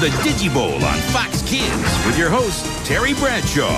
the Digi Bowl on Fox Kids with your host, Terry Bradshaw.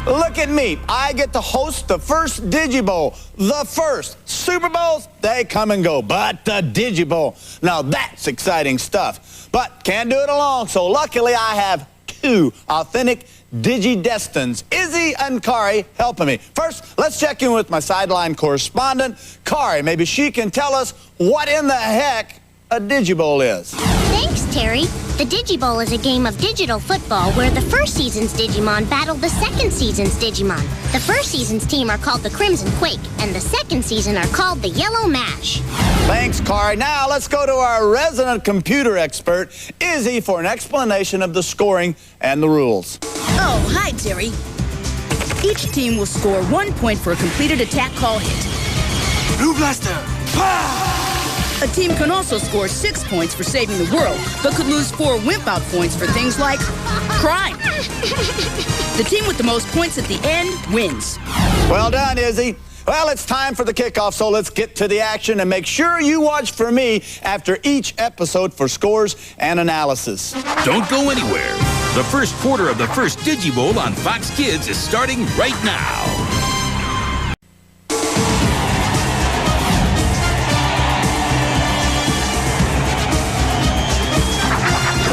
Look at me. I get to host the first Digi Bowl. The first. Super Bowls, they come and go. But the Digi Bowl, now that's exciting stuff. But can't do it alone, so luckily I have two authentic Digi-Destins, Izzy and Kari, helping me. First, let's check in with my sideline correspondent, Kari. Maybe she can tell us what in the heck a Digi Bowl is. Thanks, Terry. The Digi Bowl is a game of digital football where the first season's Digimon battle the second season's Digimon. The first season's team are called the Crimson Quake, and the second season are called the Yellow Mash. Thanks, Kari. Now let's go to our resident computer expert, Izzy, for an explanation of the scoring and the rules. Oh, hi, Terry. Each team will score 1 point for a completed attack call hit. Blue Blaster! A team can also score 6 points for saving the world, but could lose 4 wimp-out points for things like crime. The team with the most points at the end wins. Well done, Izzy. Well, it's time for the kickoff, so let's get to the action and make sure you watch for me after each episode for scores and analysis. Don't go anywhere. The first quarter of the first Digi Bowl on Fox Kids is starting right now.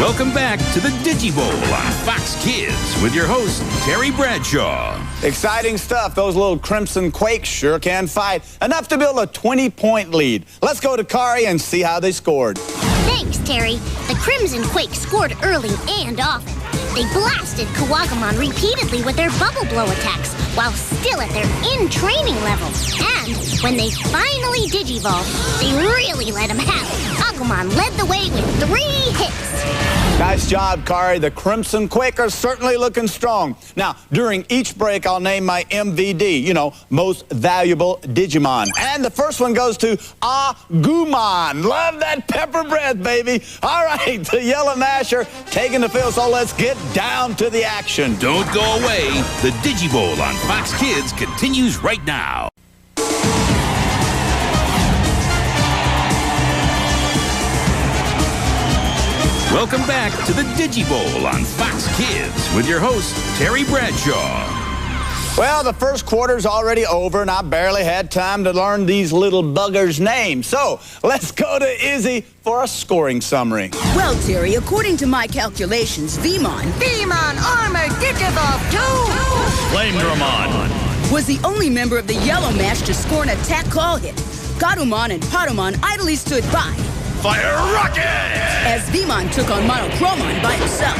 Welcome back to the Digi Bowl on Fox Kids with your host, Terry Bradshaw. Exciting stuff. Those little Crimson Quakes sure can fight. Enough to build a 20-point lead. Let's go to Kari and see how they scored. Thanks, Terry. The Crimson Quake scored early and often. They blasted Kawagamon repeatedly with their bubble blow attacks while still at their in-training level. And when they finally Digivolved, they really let him have it. Agumon led the way with 3 hits. Nice job, Kari. The Crimson Quake are certainly looking strong. Now, during each break, I'll name my MVD, most valuable Digimon. And the first one goes to Agumon. Love that pepper breath, baby. All right, the Yellow Masher taking the field, so let's get down to the action. Don't go away. The Digi Bowl on Fox Kids continues right now. Welcome back to the Digi Bowl on Fox Kids with your host, Terry Bradshaw. Well, the first quarter's already over, and I barely had time to learn these little buggers' names. So let's go to Izzy for a scoring summary. Well, Terry, according to my calculations, Veemon Armor Digivolve 2! Flamedramon! was the only member of the Yellow Mash to score an attack call hit. Garumon and Patamon idly stood by Fire Rocket! as Veemon took on Monochromon by himself.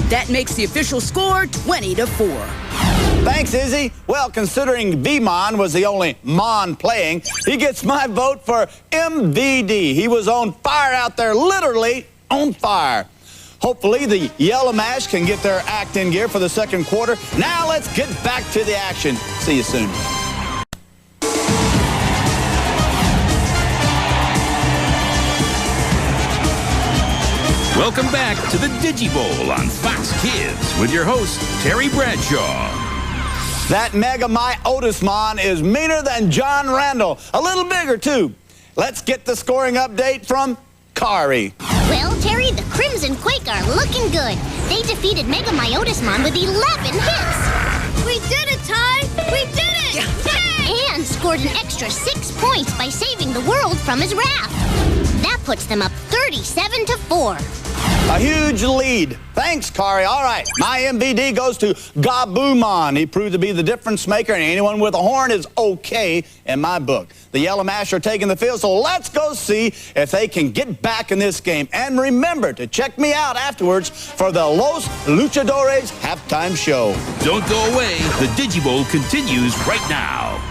That makes the official score 20-4. Thanks, Izzy. Well, considering Veemon was the only Mon playing, he gets my vote for MVD. He was on fire out there, literally on fire. Hopefully, the Yellow Mash can get their act in gear for the second quarter. Now, let's get back to the action. See you soon. Welcome back to the Digi Bowl on Fox Kids with your host, Terry Bradshaw. That Mega My Otismon is meaner than John Randall. A little bigger, too. Let's get the scoring update from Kari. Well, Terry, the Crimson Quake are looking good. They defeated Mega Myotismon with 11 hits. We did it, Ty! We did it! Yay! And scored an extra 6 points by saving the world from his wrath. That puts them up 37-4. A huge lead. Thanks, Kari. All right, my MVD goes to Gabumon. He proved to be the difference maker, and anyone with a horn is okay in my book. The Yellow Mash are taking the field, so let's go see if they can get back in this game. And remember to check me out afterwards for the Los Luchadores halftime show. Don't go away. The Digi Bowl continues right now.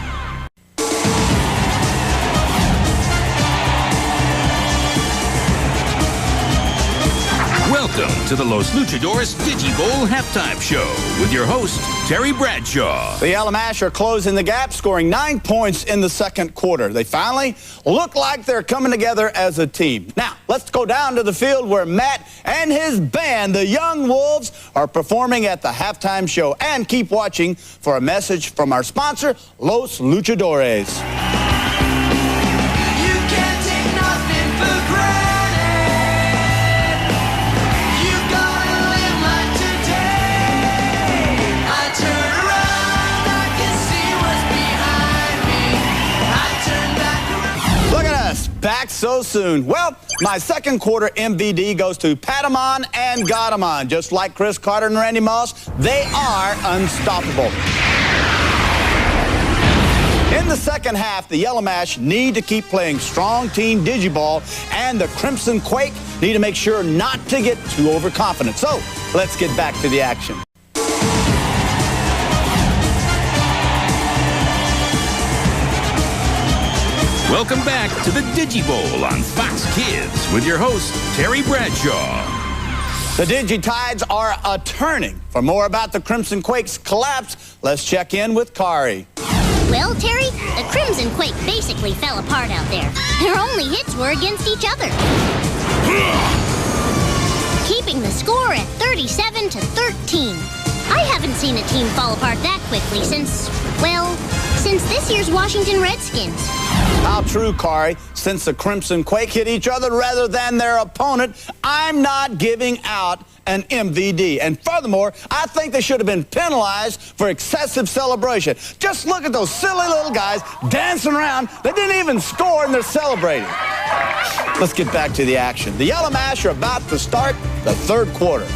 Welcome to the Los Luchadores Digi Bowl halftime show with your host, Terry Bradshaw. The Yellow Mash are closing the gap, scoring 9 points in the second quarter. They finally look like they're coming together as a team. Now, let's go down to the field where Matt and his band, the Young Wolves, are performing at the halftime show. And keep watching for a message from our sponsor, Los Luchadores. You can't take nothing for granted. back so soon. Well, my second quarter MVD goes to Patamon and Godamon. Just like Chris Carter and Randy Moss, they are unstoppable. In the second half, the Yellow Mash need to keep playing strong team Digiball, and the Crimson Quake need to make sure not to get too overconfident. So, let's get back to the action. Welcome back to the Digi Bowl on Fox Kids with your host, Terry Bradshaw. The Digitides are a-turning. For more about the Crimson Quake's collapse, let's check in with Kari. Well, Terry, the Crimson Quake basically fell apart out there. Their only hits were against each other, keeping the score at 37-13. I haven't seen a team fall apart that quickly since this year's Washington Redskins. How true, Kari. Since the Crimson Quake hit each other rather than their opponent, I'm not giving out an MVD. And furthermore, I think they should have been penalized for excessive celebration. Just look at those silly little guys dancing around. They didn't even score and they're celebrating. Let's get back to the action. The Yellow Mash are about to start the third quarter.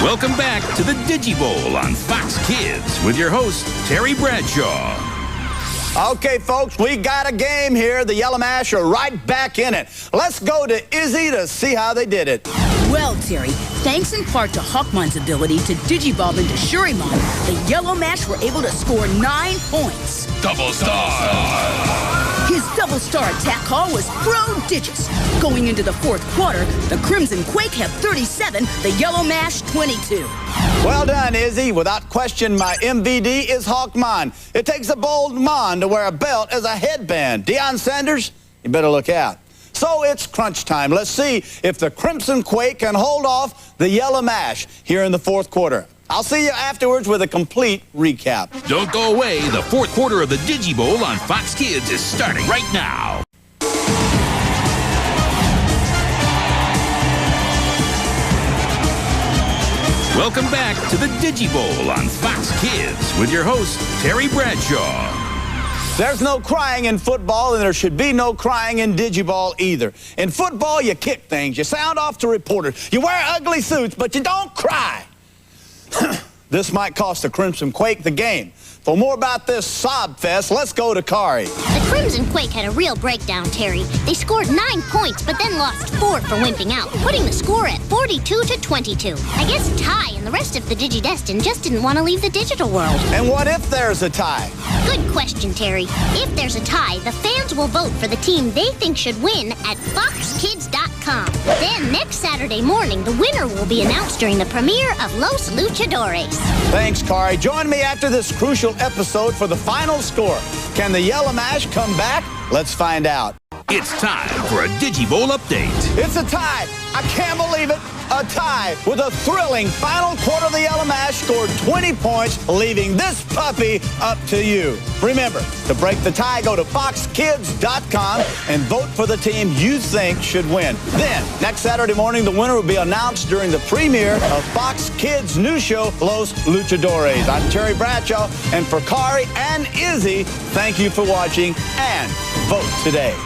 Welcome back to the Digi Bowl on Fox Kids with your host, Terry Bradshaw. Okay, folks, we got a game here. The Yellow Mash are right back in it. Let's go to Izzy to see how they did it. Well, Terry, thanks in part to Hawkmon's ability to Digivolve into Shurimon, the Yellow Mash were able to score 9 points. Double star! His double star attack call was prodigious. Going into the fourth quarter, the Crimson Quake have 37, the Yellow Mash 22. Well done, Izzy. Without question, my MVD is Hawkmon. It takes a bold mon to wear a belt as a headband. Deion Sanders, you better look out. So it's crunch time. Let's see if the Crimson Quake can hold off the Yellow Mash here in the fourth quarter. I'll see you afterwards with a complete recap. Don't go away. The fourth quarter of the Digi Bowl on Fox Kids is starting right now. Welcome back to the Digi Bowl on Fox Kids with your host, Terry Bradshaw. There's no crying in football, and there should be no crying in Digiball either. In football, you kick things, you sound off to reporters, you wear ugly suits, but you don't cry. This might cost the Crimson Quake the game. For more about this sob fest, let's go to Kari. The Crimson Quake had a real breakdown, Terry. They scored 9 points, but then lost 4 for wimping out, putting the score at 42-22. I guess Ty and the rest of the Digidestin just didn't want to leave the digital world. And what if there's a tie? Good question, Terry. If there's a tie, the fans will vote for the team they think should win at foxkids.com. Then, next Saturday morning, the winner will be announced during the premiere of Los Luchadores. Thanks, Kari. Join me after this crucial episode for the final score. Can the Yellow Mash come back? Let's find out. It's time for a Digi Bowl update. It's a tie. I can't believe it. A tie with a thrilling final quarter. The Yellow Mash scored 20 points, leaving this puppy up to you. Remember, to break the tie, go to foxkids.com and vote for the team you think should win. Then, next Saturday morning, the winner will be announced during the premiere of Fox Kids' new show, Los Luchadores. I'm Terry Bradshaw, and for Kari and Izzy, thank you for watching and vote today.